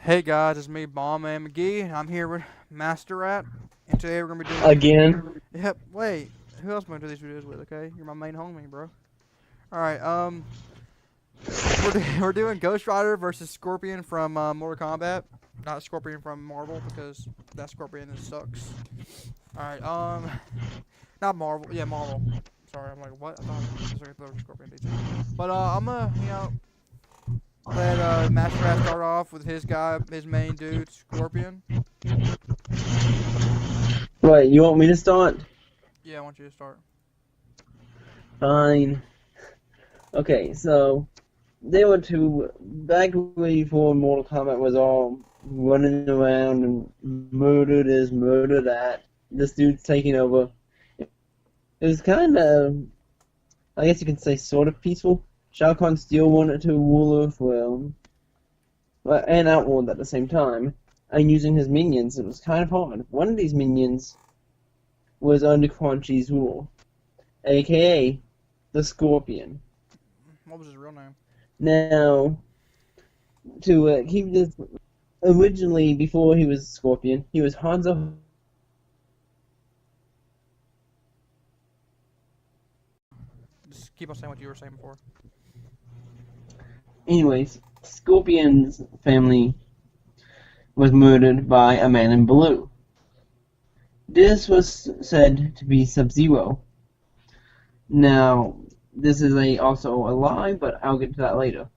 Hey guys, it's me, Bomb Man McGee. I'm here with Master Rat, and today we're gonna be doing. Again. Yep. Wait, who else am I gonna do these videos with? Okay, you're my main homie, bro. All right. We're doing Ghost Rider versus Scorpion from Mortal Kombat. Not Scorpion from Marvel because that Scorpion sucks. All right. Not Marvel. Yeah, Marvel. Sorry, I'm like what? I thought I was looking at the Scorpion DC. But I'm gonna let Master Rat start off with his guy, his main dude, Scorpion. Right, you want me to start? Yeah, I want you to start. Fine. Okay, so they were two back before Mortal Kombat was all running around and murdered is murdered at. This dude's taking over. It was kind of, I guess you can say, sort of peaceful. Shao Kahn still wanted to rule Earth well, and outworld at the same time, and using his minions, it was kind of hard. One of these minions was under Quan Chi's rule, aka the Scorpion. What was his real name? Now, to keep this, originally, before he was Scorpion, he was Hanzo. Just keep on saying what you were saying before. Anyways, Scorpion's family was murdered by a man in blue. This was said to be Sub-Zero. Now, this is also a lie, but I'll get to that later.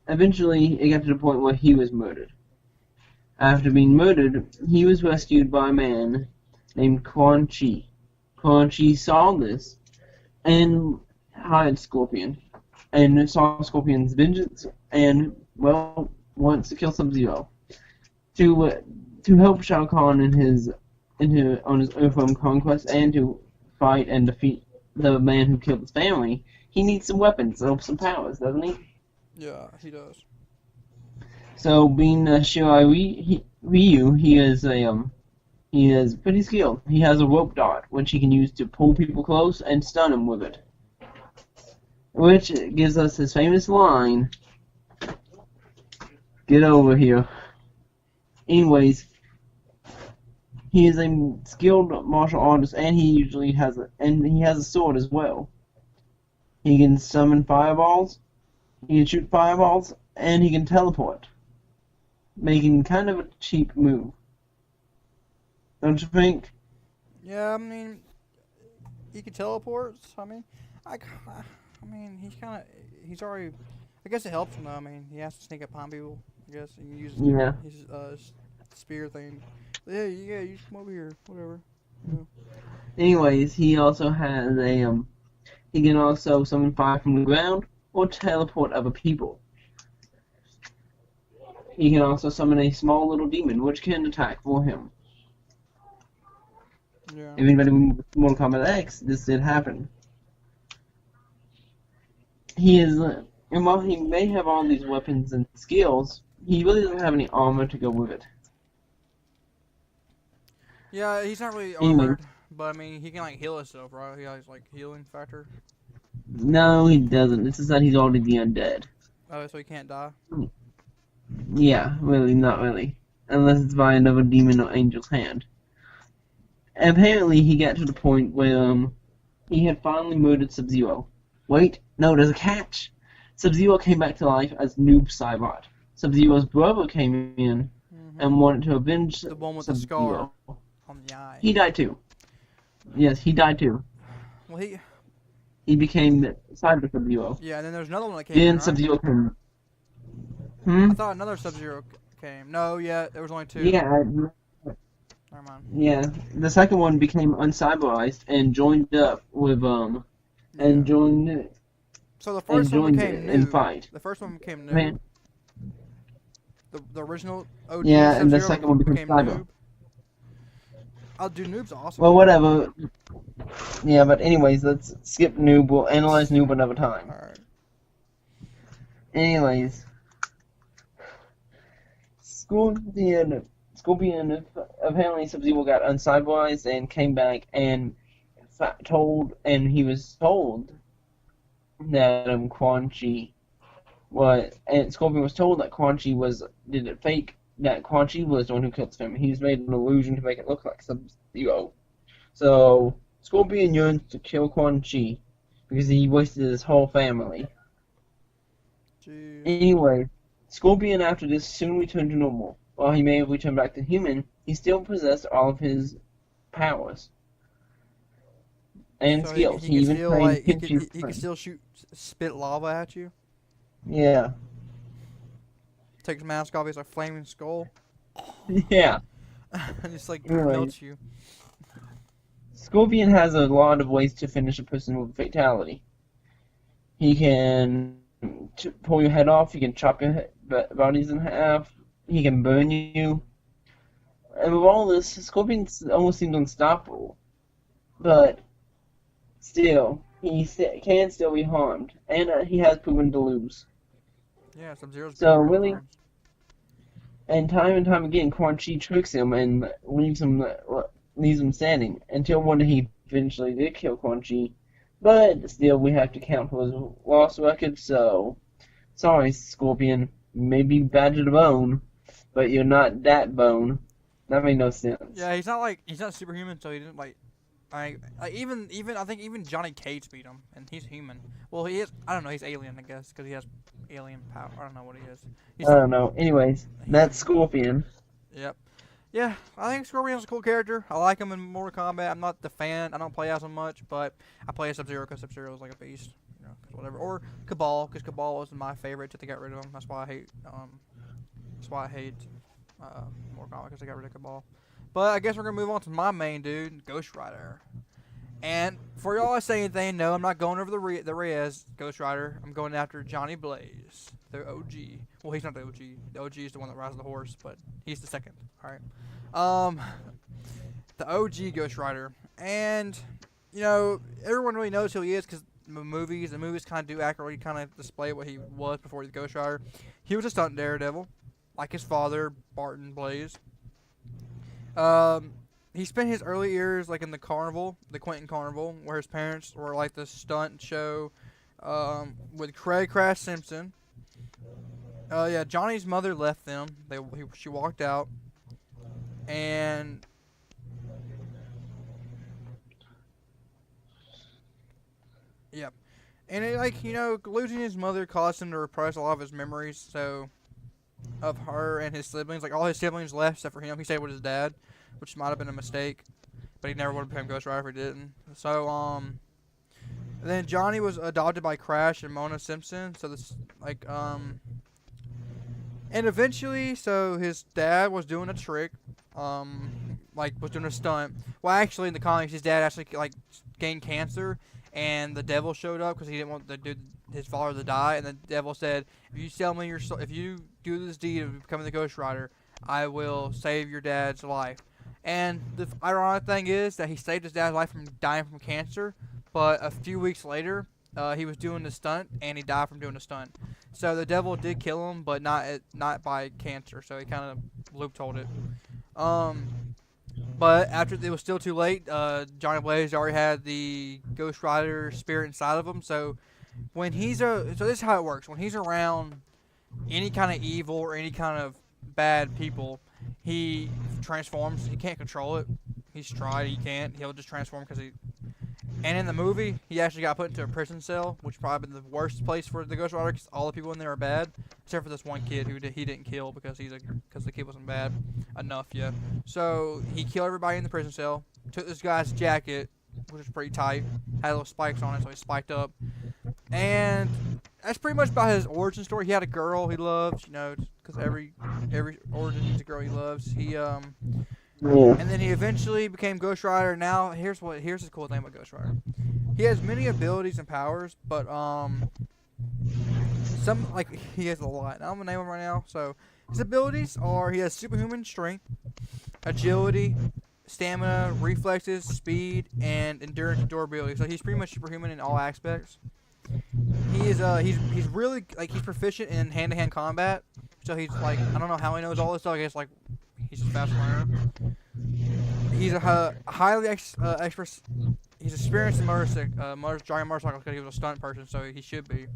Eventually, it got to the point where he was murdered. After being murdered, he was rescued by a man named Quan Chi. Quan Chi saw this and hired Scorpion, and saw Scorpion's vengeance, and, well, wants to kill Sub-Zero. To help Shao Kahn on his Earthrealm conquest, and to fight and defeat the man who killed his family, he needs some weapons and some powers, doesn't he? Yeah, he does. So, being Shirai Ryu, he is pretty skilled. He has a rope dart, which he can use to pull people close and stun them with it. Which gives us his famous line, "Get over here." Anyways, he is a skilled martial artist, and he has a sword as well. He can summon fireballs, he can shoot fireballs, and he can teleport, making kind of a cheap move. Don't you think? Yeah, I mean, he can teleport. So, he's already. I guess it helps him though. I mean, he has to sneak up on people. I guess he can use Yeah. his spear thing. Yeah, you come over here, whatever. Yeah. Anyways, he also has he can also summon fire from the ground or teleport other people. He can also summon a small little demon which can attack for him. Yeah. If anybody with Mortal Kombat X, this did happen. He is, and while he may have all these weapons and skills, he really doesn't have any armor to go with it. Yeah, he's not really Anyway, armored, but I mean, he can like heal himself, right? He has like healing factor. no, he doesn't. It's just that he's already the undead. Oh, so he can't die. Yeah, really, not really. Unless it's by another demon or angel's hand. Apparently, he got to the point where he had finally murdered Sub-Zero. Wait, no, there's a catch. Sub-Zero came back to life as Noob Saibot. Sub-Zero's brother came in and wanted to avenge The one with the Sub-Zero. scar on the eye. He died too. Yes, he died too. Well, He became Cyber Sub-Zero. yeah, and then there's another one that came in, Then right? Sub-Zero came. I thought another Sub-Zero came. No, yeah, there was only two. Yeah, Never mind. yeah. The second one became uncyberized and joined up with and Yeah. joined So the and first one joined became in Noob. fight. The first one became Noob. Man. The original OG Yeah, and the Sub-Zero second one became Cyber. Noob. Oh, dude, Noob's awesome. Well, whatever. Yeah, but anyways, let's skip Noob. We'll analyze Noob another time. Alright. Anyways, Scorpion apparently Sub-Zero got uncyberized and came back and he was told that Quan Chi and Scorpion was told that Quan Chi did it fake that Quan Chi was the one who killed his family. He's made an illusion to make it look like Sub-Zero. So Scorpion yearns to kill Quan Chi because he wasted his whole family. Jeez. Anyway, Scorpion after this soon returned to normal. While he may have returned back to human, he still possessed all of his powers and So skills. he can even still trained like he Kenshi can still spit lava at you. Yeah. Take his mask off, he's like flaming skull. Yeah. And just like Anyway. melts you. Scorpion has a lot of ways to finish a person with fatality. He can pull your head off, he can chop your bodies in half, he can burn you. And with all this, Scorpion almost seems unstoppable. But still, he can still be harmed. And he has proven to lose. Yeah, Sub-Zero's So, been really, times. and time again, Quan Chi tricks him and leaves him standing. Until one day he eventually did kill Quan Chi. But still, we have to count for his lost record, so sorry, Scorpion. You may be bad to the bone, but you're not that bone. That made no sense. Yeah, he's not superhuman, so he didn't like. Even I think even Johnny Cage beat him, and he's human. Well, he is. I don't know. He's alien, I guess, because he has alien power. I don't know what he is. I don't know. Anyways, that's Scorpion. Yep. Yeah, I think Scorpion's a cool character. I like him in Mortal Kombat. I'm not the fan. I don't play as much, but I play as Sub-Zero because Sub-Zero is like a beast. You know, 'cause whatever. Or Cabal, because Cabal was my favorite till they got rid of him. That's why I hate. Mortal Kombat, because they got rid of Cabal. But I guess we're gonna move on to my main dude, Ghost Rider. And for y'all that say anything, no, I'm not going over the Reyes Ghost Rider. I'm going after Johnny Blaze, the OG. Well, he's not the OG. The OG is the one that rides the horse, but he's the second. All right. The OG Ghost Rider, and you know everyone really knows who he is because the movies kind of do accurately kind of display what he was before he was Ghost Rider. He was a stunt daredevil, like his father, Barton Blaze. He spent his early years like in the carnival, the Quentin Carnival, where his parents were like the stunt show with Craig Crash Simpson. Yeah, Johnny's mother left them. She walked out, and yep, and it, like losing his mother caused him to repress a lot of his memories. So of her and his siblings, like all his siblings left except for him. He stayed with his dad, which might have been a mistake, but he never would have become Ghost Rider if he didn't. So then Johnny was adopted by Crash and Mona Simpson. So this and eventually, so his dad was doing a trick, was doing a stunt. Well, actually, in the comics, his dad actually gained cancer, and the devil showed up because he didn't want his father to die. And the devil said, "If you sell me your soul, if you do this deed of becoming the Ghost Rider, I will save your dad's life." And the ironic thing is that he saved his dad's life from dying from cancer, but a few weeks later, he was doing the stunt, and he died from doing the stunt. So the devil did kill him, but not by cancer. So he kind of loopholed it. But after it was still too late, Johnny Blaze already had the Ghost Rider spirit inside of him. So when so this is how it works. When he's around any kind of evil or any kind of bad people, he transforms. He can't control it. He's tried. He can't. He'll just transform because he. And in the movie, he actually got put into a prison cell, which probably been the worst place for the Ghost Rider because all the people in there are bad, except for this one kid who he didn't kill because the kid wasn't bad enough yet. So he killed everybody in the prison cell. Took this guy's jacket, which was pretty tight, had little spikes on it, so he spiked up. And that's pretty much about his origin story. He had a girl he loves, because every origin needs a girl he loves. And then he eventually became Ghost Rider. Now, here's the cool thing about Ghost Rider. He has many abilities and powers, but he has a lot. Now, I'm gonna name them right now. So his abilities are: he has superhuman strength, agility, stamina, reflexes, speed, and endurance and durability. So he's pretty much superhuman in all aspects. He's really he's proficient in hand-to-hand combat. So he's I don't know how he knows all this stuff. I guess he's a fast learner. He's a highly expert. He's experienced in driving motorcycles because he was a stunt person, so he should be.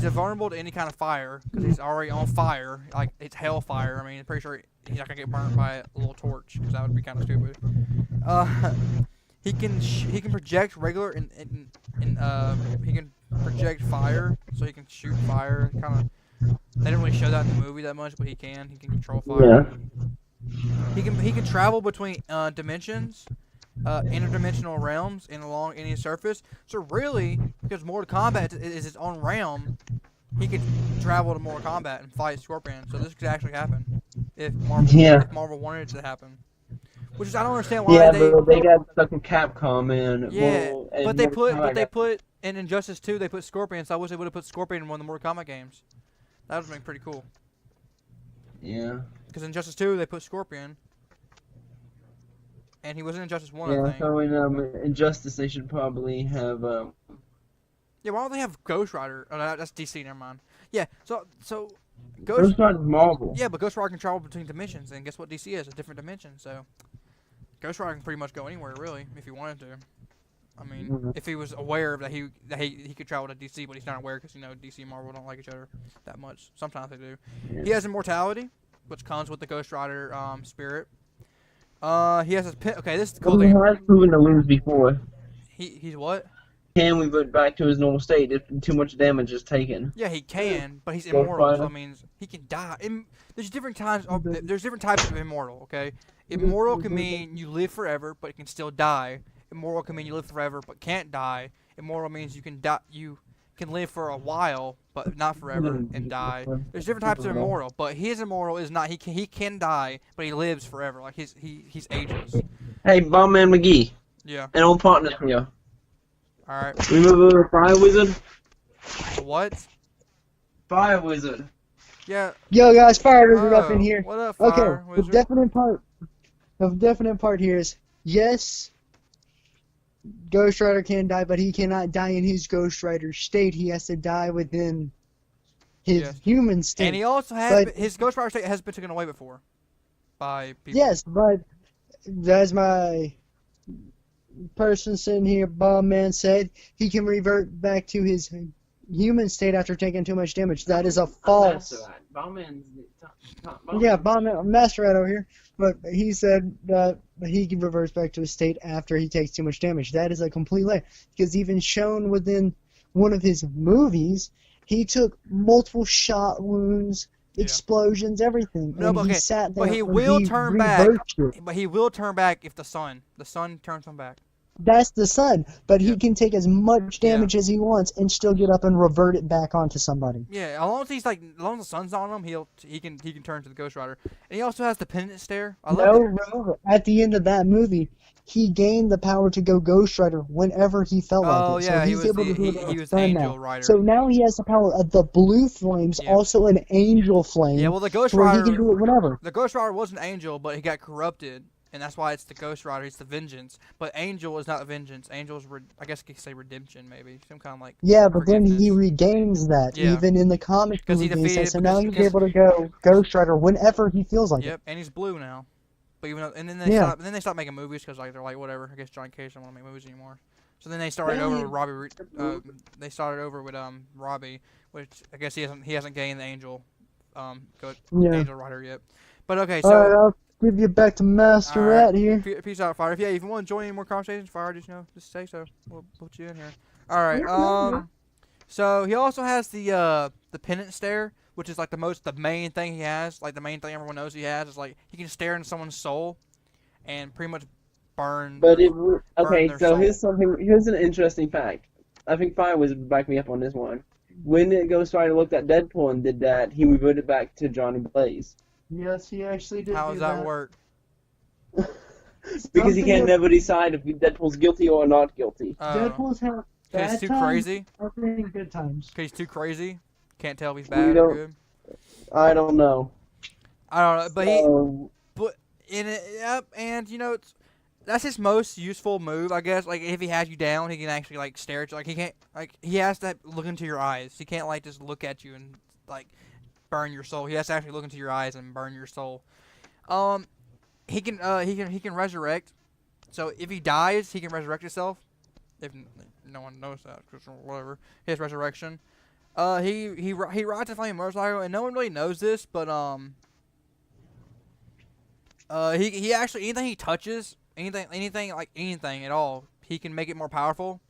he's vulnerable to any kind of fire because he's already on fire. Like it's hellfire. I mean, I'm pretty sure he's not gonna get burnt by a little torch because that would be kind of stupid. He can project regular and he can project fire, so he can shoot fire. Kind of. They didn't really show that in the movie that much, but he can. He can control fire. Yeah. He can travel between dimensions, interdimensional realms, and along any surface. So really, because Mortal Kombat is its own realm, he could travel to Mortal Kombat and fight Scorpion. So this could actually happen if Marvel wanted it to happen. Which is I don't understand why they got stuck in Capcom and they put in Injustice 2 they put Scorpion. So I wish they would have put Scorpion in one of the Mortal Kombat games. That would have been pretty cool. Yeah. Because in Injustice 2 they put Scorpion. And he was in Injustice 1, I Yeah, think. so in Injustice they should probably have Yeah, why don't they have Ghost Rider? Oh, no, that's DC, never mind. Yeah, so Ghost Rider's Marvel. Yeah, but Ghost Rider can travel between dimensions, and guess what DC is? A different dimension, so Ghost Rider can pretty much go anywhere, really, if he wanted to. I mean, if he was aware that he could travel to DC, but he's not aware because, DC and Marvel don't like each other that much. Sometimes they do. Yeah. He has immortality, which comes with the Ghost Rider spirit. He has his pin. Okay, this is the cool thing. He has proven to lose before. He's what? Can we revert back to his normal state if too much damage is taken? Yeah, he can, but he's immortal, so that means he can die. There's different times. There's different types of immortal. Okay, immortal can mean you live forever, but you can still die. Immortal can mean you live forever, but can't die. Immortal means you can die. You can live for a while, but not forever, and die. There's different types of immortal, but his immortal is not. He can die, but he lives forever. Like he's ageless. Hey, Bombman McGee. Yeah. An old partner here. Alright. Remember Fire Wizard? What? Fire Wizard. Yeah. Yo guys, Fire Wizard up in here. What up, Fire Wizard? The definite part here is yes, Ghost Rider can die, but he cannot die in his Ghost Rider state. He has to die within his human state. And he also has his Ghost Rider state has been taken away before by people. Yes, but as my person sitting here, Bomb Man, said, he can revert back to his human state after taking too much damage. That is a false. Yeah, Bomb Man, Master Rat over here. But he said that he can reverse back to his state after he takes too much damage. That is a complete lie. Because even shown within one of his movies, he took multiple shot wounds, explosions, everything. No, but, he sat there but he will turn back. It. But he will turn back if the sun turns him back. That's the sun, but he can take as much damage as he wants and still get up and revert it back onto somebody. Yeah, as long as the sun's on him, he can turn to the Ghost Rider. And he also has the pendant stare. No, at the end of that movie, he gained the power to go Ghost Rider whenever he felt like it. Oh yeah, so he's able to do it he was Angel now. Rider. So now he has the power of the blue flames, also an angel flame. Yeah, well the Ghost where Rider he can do it whenever. The Ghost Rider was an angel, but he got corrupted. And that's why it's the Ghost Rider. It's the vengeance. But Angel is not vengeance. Angel is, I guess you could say redemption, maybe. Some kind of like. Yeah, but then he regains that, even in the comic movie. So now he's able to go Ghost Rider whenever he feels like it. Yep, and he's blue now. But even though, and then they stopped making movies because they're like whatever. I guess John Cage don't want to make movies anymore. So then they started over with Robbie. They started over with Robbie, which I guess he hasn't gained the Angel, Angel Rider yet. But okay, so. Give you back to Master Rat here. Peace out, Fire. If you want to join any more conversations, Fire, just say so. We'll put you in here. All right. So he also has the pendant stare, which is like the main thing he has. Like the main thing everyone knows he has is like he can stare into someone's soul, and pretty much burn. But soul. Here's an interesting fact. I think Fire Wizard back me up on this one. When Ghost Rider looked at Deadpool and did that, he reverted back to Johnny Blaze. Yes, he actually did. How does that work? Because he can never decide if Deadpool's guilty or not guilty. Deadpool's had bad he's too times, crazy. I think good times. Because he's too crazy. Can't tell if he's bad or good. I don't know. But in it, yep, and that's his most useful move, I guess. Like if he has you down, he can actually like stare at you. Like he can't, he has to look into your eyes. He can't like just look at you and like burn your soul. He has to actually look into your eyes and burn your soul. He can resurrect. So if he dies, he can resurrect himself. If no one knows that, because whatever, he has resurrection. He rides a flaming motorcycle, and no one really knows this, but he actually anything he touches, anything at all, he can make it more powerful.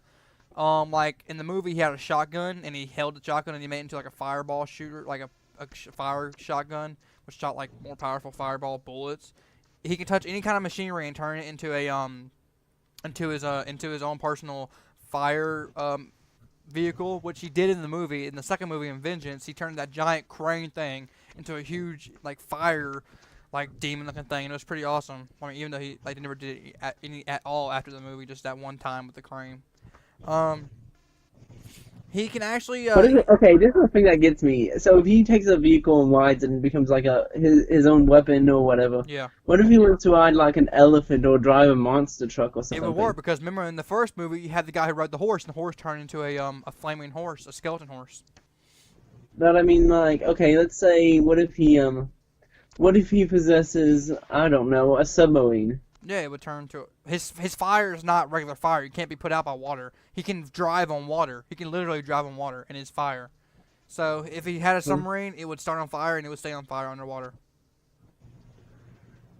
Like in the movie, he had a shotgun, and he held the shotgun, and he made it into like a fireball shooter, like a fire shotgun, which shot like more powerful fireball bullets. He can touch any kind of machinery and turn it into a into his own personal fire vehicle, which he did in the movie. In the second movie, in Vengeance, he turned that giant crane thing into a huge like fire, like demon looking thing, and it was pretty awesome. I mean, even though he like never did it at all after the movie, just that one time with the crane. He can actually. What is it? Okay, this is the thing that gets me. So if he takes a vehicle and rides it and becomes like his own weapon or whatever. Yeah. What if he wants to ride like an elephant or drive a monster truck or something? It would work because remember in the first movie you had the guy who rode the horse, and the horse turned into a flaming horse, a skeleton horse. But I mean, like, okay, let's say, what if he possesses, I don't know, a submarine? Yeah, it would turn to his fire is not regular fire. It can't be put out by water. He can drive on water. He can literally drive on water in his fire. So if he had a submarine, it would start on fire and it would stay on fire underwater.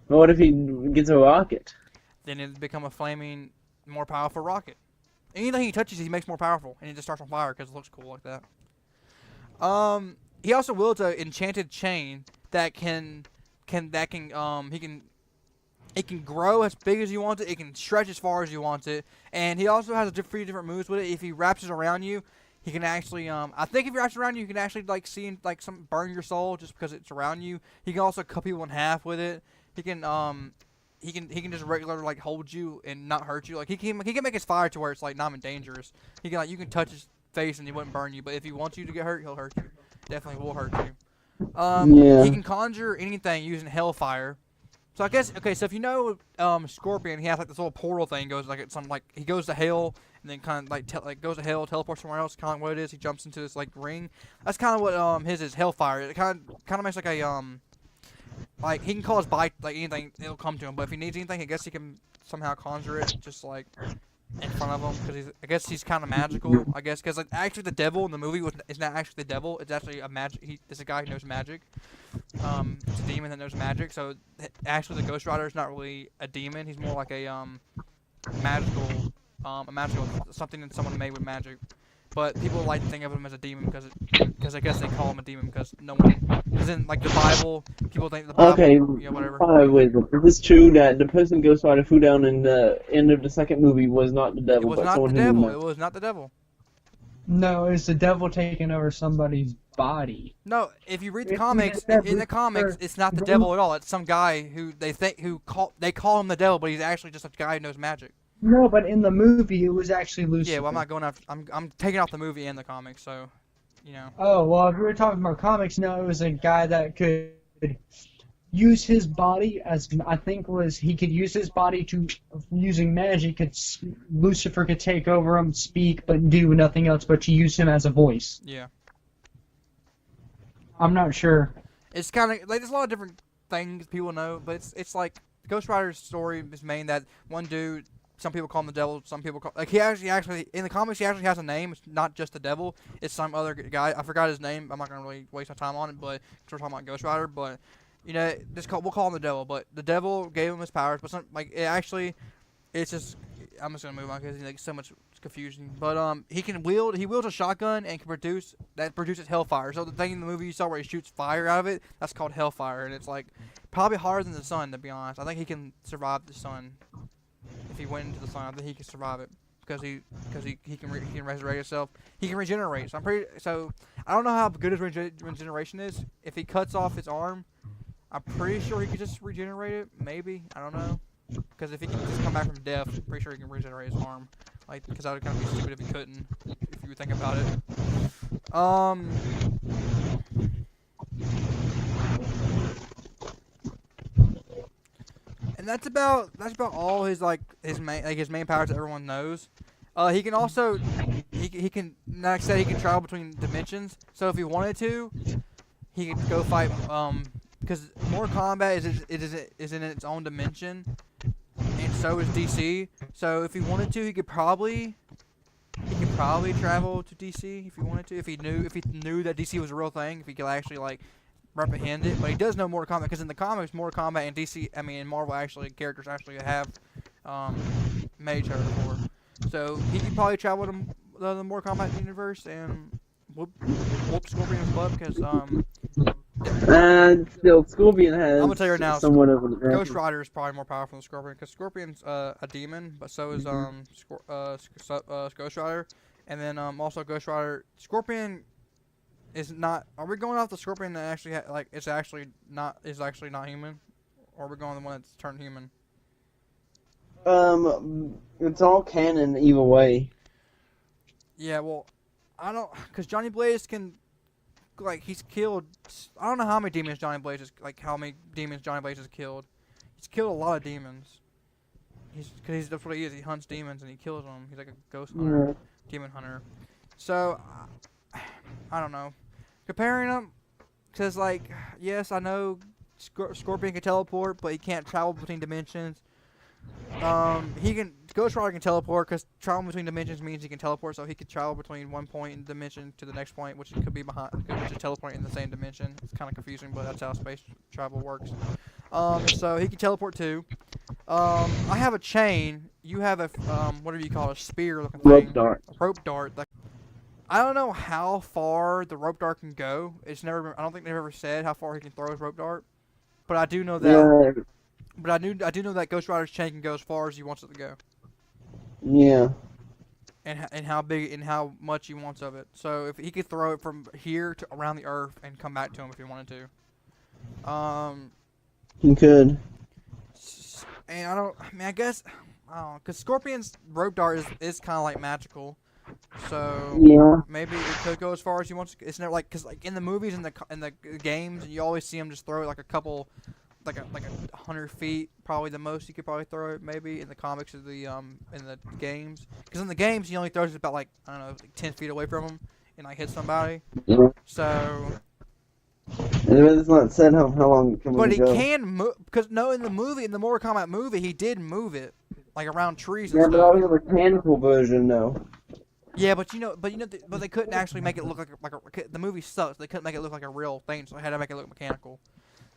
But what if he gets a rocket? Then it would become a flaming, more powerful rocket. Anything he touches, he makes more powerful, and it just starts on fire because it looks cool like that. He also wields an enchanted chain that it can grow as big as you want it. It can stretch as far as you want it. And he also has a few different moves with it. If he wraps it around you, he can actually, I think if he wraps it around you, you can actually, like, see, like, burn your soul just because it's around you. He can also cut people in half with it. He can just regularly, like, hold you and not hurt you. Like, he can make his fire to where it's, like, not even dangerous. He can, like, you can touch his face and he wouldn't burn you. But if he wants you to get hurt, he'll hurt you. Definitely will hurt you. Yeah. He can conjure anything using hellfire. So I guess so if you know Scorpion, he has like this little portal thing. Goes like it's some like he goes to hell and then kind of like goes to hell, teleports somewhere else. Kind of what it is. He jumps into this like ring. That's kind of what his is hellfire. It kind of makes like a like he can call his bite like anything, it'll come to him. But if he needs anything, I guess he can somehow conjure it just like in front of him because I guess he's kind of magical. I guess because like actually the devil in the movie is not actually the devil. It's actually a magic. It's a guy who knows magic. It's a demon that knows magic. So actually the Ghost Rider is not really a demon. He's more like a magical something that someone made with magic. But people like to think of him as a demon because I guess they call him a demon because no one, because in like the Bible, people think the Bible, Okay, whatever. wait, is this true that the person Ghost Rider threw down in the end of the second movie was not the devil, It was but not someone the who knew devil. magic? It was not the devil. No, it's the devil taking over somebody's body. No, if you read the If comics, you in the comics, it's not the Well- devil at all. It's some guy who they call him the devil, but he's actually just a guy who knows magic. No, but in the movie, it was actually Lucifer. Yeah, well, I'm not going after. I'm taking off the movie and the comics, so, you know. Oh, well, if we were talking about comics, no, it was a guy that could use his body as, I think he could use his body to, using magic, Lucifer could take over him, speak, but do nothing else but to use him as a voice. Yeah. I'm not sure. It's kind of like there's a lot of different things people know, but it's like Ghost Rider's story is main that one dude. Some people call him the devil. Some people call like he actually in the comics he actually has a name. It's not just the devil. It's some other guy. I forgot his name. I'm not gonna really waste my time on it, but we're talking about Ghost Rider. But you know, we'll call him the devil. But the devil gave him his powers. But it's just I'm just gonna move on because like so much confusion. But he wields a shotgun and can produces hellfire. So the thing in the movie you saw where he shoots fire out of it, that's called hellfire, and it's like probably harder than the sun to be honest. I think he can survive the sun. If he went into the sun, I think he could survive it because he can resurrect himself. He can regenerate. So I don't know how good his regeneration is. If he cuts off his arm, I'm pretty sure he could just regenerate it. Maybe I don't know. Because if he can just come back from death, I'm pretty sure he can regenerate his arm. Like because that would kind of be stupid if he couldn't. If you think about it. And that's about all his main powers that everyone knows. He can also he can like I said he can travel between dimensions. So if he wanted to, he could go fight because Mortal Kombat is in its own dimension, and so is DC. So if he wanted to, he could probably probably travel to DC if he wanted to. If he knew that DC was a real thing, if he could actually like reprehend it. But he does know Mortal Kombat because in the comics, Mortal Kombat and DC, I mean, in Marvel, actually characters actually have met each other before. So he could probably travel to the Mortal Kombat universe and whoop Scorpion's butt because And still, Scorpion has I'm gonna tell you right now, somewhat of an advantage. Ghost Rider is probably more powerful than Scorpion because Scorpion's a demon, but so is Ghost Rider, and then also Ghost Rider. Scorpion is not. Are we going off the Scorpion that actually is actually not human, or are we going the one that's turned human? It's all canon either way. Yeah, well, I don't, because Johnny Blaze can, like, he's killed, I don't know how many demons Johnny Blaze has killed. He's killed a lot of demons. That's what he is, he hunts demons and he kills them. He's like a ghost hunter, demon hunter. So, I don't know. Comparing them, because, like, yes, I know Scorpion can teleport, but he can't travel between dimensions. Ghost Rider can teleport because traveling between dimensions means he can teleport, so he could travel between one point in the dimension to the next point, which could be which is teleporting in the same dimension. It's kind of confusing, but that's how space travel works. So he can teleport too. I have a chain. You have a whatever you call it, a spear looking thing. Rope dart. A rope dart. I don't know how far the rope dart can go. I don't think they've ever said how far he can throw his rope dart, but I do know that. Yeah. But I do know that Ghost Rider's chain can go as far as he wants it to go. Yeah. And how big and how much he wants of it. So if he could throw it from here to around the Earth and come back to him if he wanted to. He could. And I guess because Scorpion's rope dart is kind of like magical. So Yeah. maybe it could go as far as he wants. It's never like because like in the movies and the games you always see him just throw it like a couple. Like 100 feet, probably the most you could probably throw it. Maybe in the comics or in the games, because in the games he only throws it about like 10 feet away from him and like hits somebody. Yeah. So. And it's not said how long it can go. But he can move because in the Mortal Kombat movie, he did move it like around trees and Yeah, stuff. but that was a mechanical version, though. Yeah, but they couldn't actually make it look like the movie sucks. They couldn't make it look like a real thing, so they had to make it look mechanical.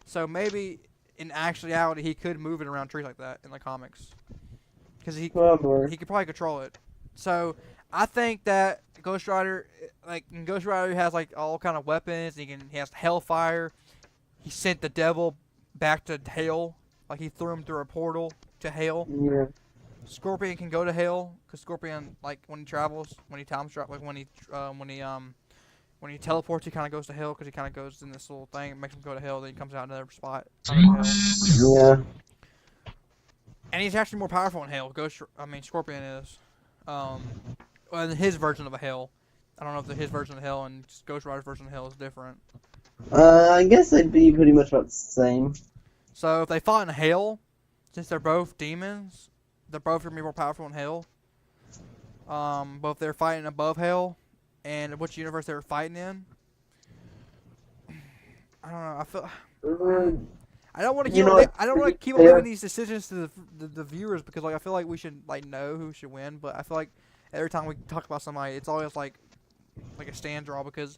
So maybe. In actuality, he could move it around trees like that in the comics, because he could probably control it. So I think that Ghost Rider, has like all kind of weapons. He has Hellfire. He sent the devil back to hell, like he threw him through a portal to hell. Yeah. Scorpion can go to hell because Scorpion, like when he travels, when he teleports, he kind of goes to hell because he kind of goes in this little thing. It makes him go to hell. Then he comes out another spot. Yeah. And he's actually more powerful in hell. Scorpion is. In his version of a hell. I don't know if his version of hell and Ghost Rider's version of hell is different. I guess they'd be pretty much about the same. So if they fought in hell, since they're both demons, they're both gonna be more powerful in hell. But if they're fighting above hell. And which universe they were fighting in? I don't know. I feel I don't want to keep leaving these decisions to the viewers because like I feel like we should like know who should win. But I feel like every time we talk about somebody, it's always like a stand draw because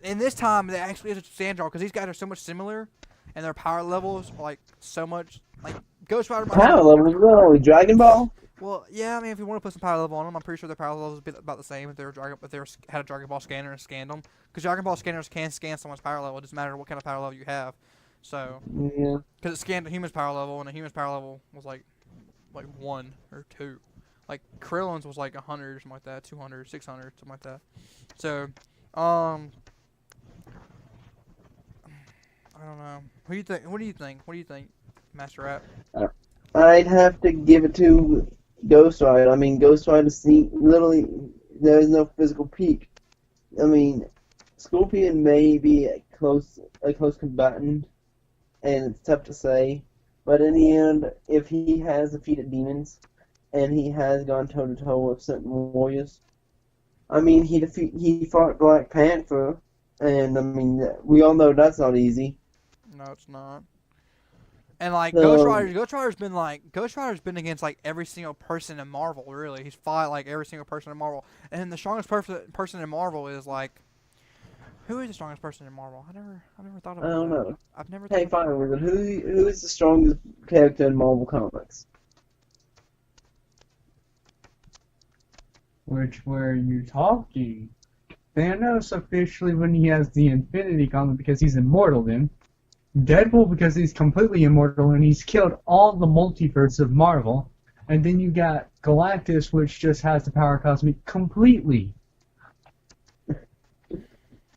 in this time it actually is a stand draw because these guys are so much similar and their power levels are like so much like Ghost Rider. Power levels, well, Dragon Ball. Well, yeah, I mean, if you want to put some power level on them, I'm pretty sure their power levels would be about the same if they had a Dragon Ball scanner and scanned them. Because Dragon Ball scanners can scan someone's power level. It doesn't matter what kind of power level you have. So, yeah. Because it scanned a human's power level, and a human's power level was like 1 or 2. Like, Krillin's was like 100 or something like that, 200, 600, something like that. So, I don't know. What do you think? What do you think, Master Rap? I'd have to give it to Ghost Rider. I mean, Ghost Rider, literally, there's no physical peak. I mean, Scorpion may be a close combatant, and it's tough to say. But in the end, if he has defeated demons, and he has gone toe-to-toe with certain warriors, I mean, he fought Black Panther, and I mean, we all know that's not easy. No, it's not. And like So- Ghost Rider's been against like every single person in Marvel. Really, he's fought like every single person in Marvel. And the strongest person in Marvel is like, who is the strongest person in Marvel? I never thought about I don't that. know. I've never. Hey, thought fine, Wizard. Who is the strongest character in Marvel Comics? Which were you talking? Thanos officially when he has the Infinity Gauntlet because he's immortal then. Deadpool because he's completely immortal and he's killed all the multiverse of Marvel. And then you got Galactus which just has the power cosmic completely.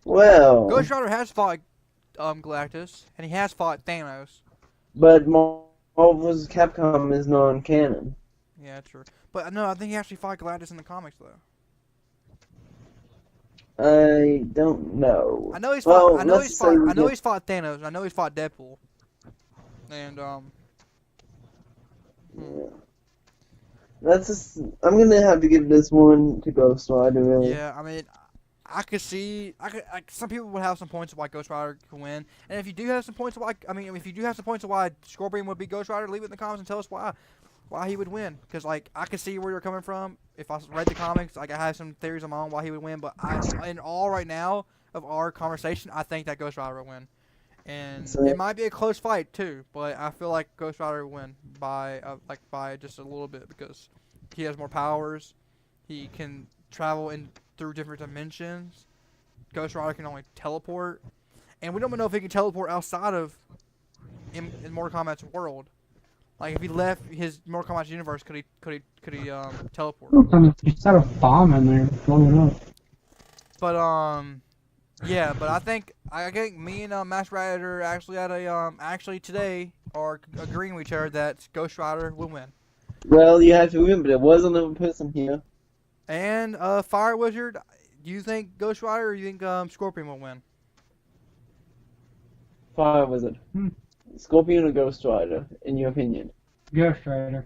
Well, Ghost Rider has fought Galactus, and he has fought Thanos. but Marvel vs. Capcom is non-canon. Yeah, true. But no, I think he actually fought Galactus in the comics though. I don't know. I know he's Well, fought. I know let's he's say fought. we I know get- he's fought Thanos. I know he's fought Deadpool. And Yeah. That's just, I'm gonna have to give this one to Ghost Rider, really. yeah, I mean, I could see. Some people would have some points of why Ghost Rider can win. And if you do have some points of why, if you do have some points of why Scorpion would be Ghost Rider, leave it in the comments and tell us why he would win. Because like I can see where you're coming from. If I read the comics, like I have some theories of my own why he would win. But in all right now of our conversation, I think that Ghost Rider will win. And So- it might be a close fight too, but I feel like Ghost Rider will win by just a little bit because he has more powers. He can travel through different dimensions. Ghost Rider can only teleport, and we don't even know if he can teleport outside of in Mortal Kombat's world. Like if he left his Mortal Kombat's universe, could he teleport? Just had a bomb in there blowing up. But yeah. But I think me and Master Rider actually had actually today are agreeing with each other that Ghost Rider will win. Well, you have to remember, there was another person here. And Fire Wizard, do you think Ghost Rider or do you think Scorpion will win? Fire Wizard. Scorpion or Ghost Rider, in your opinion? Ghost Rider.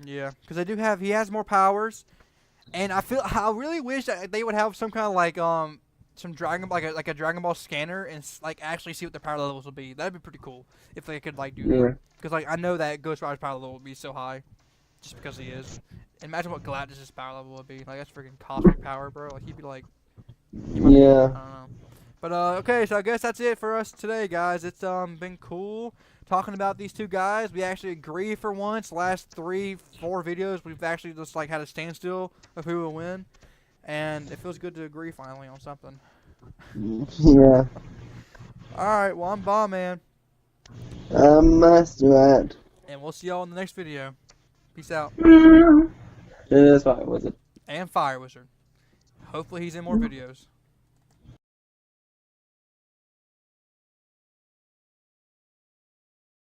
Yeah, because he has more powers, and I really wish that they would have some kind of like some like a Dragon Ball scanner and like actually see what their power levels would be. That'd be pretty cool if they could like do Yeah. that. Because like I know that Ghost Rider's power level would be so high, just because he is. Imagine what Galactus' power level would be. Like that's freaking cosmic power, bro. Like he'd be like. I don't Yeah. know. But okay, so I guess that's it for us today, guys. It's been cool talking about these two guys. We actually agree for once. Last 3-4 videos, we've actually just like had a standstill of who will win, and it feels good to agree finally on something. Yeah. All right, well I'm Bomb Man, Master Rat. and we'll see y'all in the next video. Peace out. That's Fire Wizard. And Fire Wizard. Hopefully he's in more videos.